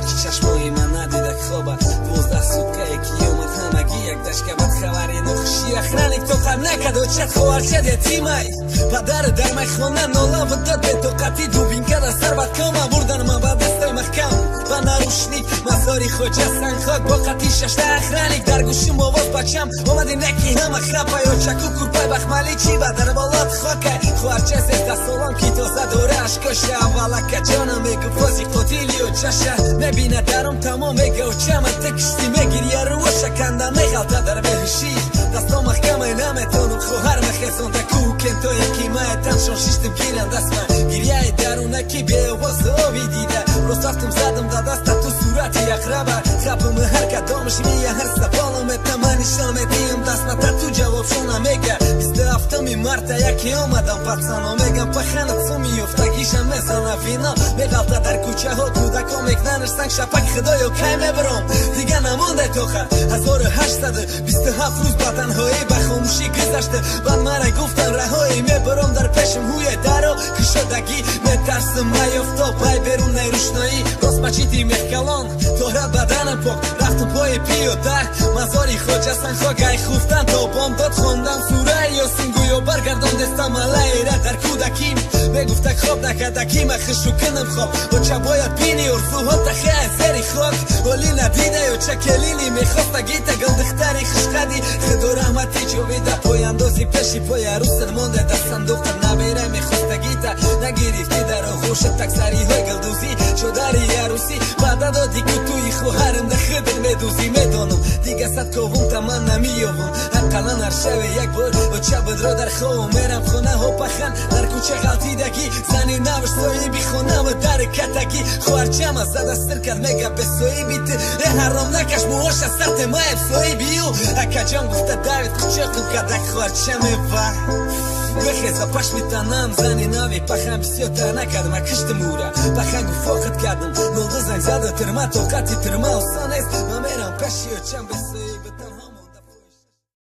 یکی چشمای من ندیدک خوابه 12 سوتکه یکی اومد همگی یک دشکه بد خبری نخوشی اخرانیک تو قم نکد و چت خوار شد یتیمای پدر در مخونه نولا و داد به توقتی دوبین که در سر بد کامه بردن من با دستای محکم و نروشنیک مزاری خوجه سنگ خاک با قطی ششته اخرانیک در گوشی مواد بچم اومدی نکی همه خرپای و چکو کورپای بخمالی چی با در بالات خاکه خوارچه سیسته سولام کی توزه دوره اشکاشه اولا که جانم میگو بازی قتیلی و چشه میبینه درم تمام میگه و چه من تکشتی میگیر یه رو شکنده میغلطه در بهشی دستا محکمه نمیتونم خوهر مخیزون دکو کن تو یکی ماه تنشون شیشتم گیرن دست من گریه درونه کی به واسه آبی دیده روز رفتم زدم دا دست تو صورتی اقربه خبم هر کدامش میه هر سفالم اتمانی شامدیم دست من تو جواب شونه میگه 27 مرتا یکی اومدم پتسانا میگم پخنت سو میفته گیشم میزنه وینا میغلطه در کوچه ها کودکا میکننش سنگ شپک خدایا کی میبرم دیگه نمونده توخه 1827 روز با تنهایی به خاموشی گذشته بعد مرا گفتن رهایی میبرم در پیشم هوی درو که شدگی میترسم میفتا پای بیرون روشنایی راست مچیتی میخکلان توره بدنم پاک رفتم پای پیاده مزاری خوجه سنخواگه خوفتن تا بام داد خوندم سوره یاسین گویا برگردم دستم علیره در کودکیم میگفته خواب نکردکی من خشو کنم خواب و چه باید بینی ارزوها تخیه زری خاک ولی ندیده و چه کلینی میخواسته گیته گلدختری خشقدی خدو رحمتی جویده پای اندازی پشی پای عروست مونده در صندوق نبیره میخواسته گیته نگیریفتی در آغوش تکسری های گلدوزی شداری عروسی بعد دادی که توی خوهرم ده خدر میدوزی میدانم دیگه صد کوم تمام نمیوم حقلا هر شوه یک بار و چه بدرا در خواه میرم خونه ها پخن در کوچه غلطیدگی زنی نوش سایی بی خونه و در کتگی خوارچم از زده سر کرد میگه به سایی بیت حرام نکش موهاش از سرت ما افسایی بیو اکا جان گفته داوید کوچه قم کدک خوارچمه و بخیزه پش میتنم زنی ناوی پخم بسیار تا نکردم کشت مورا پخم گو فاقت کردم نلده زنگ زده ترما توقتی ترما و سانیست ما میرم پشی و چم بسایی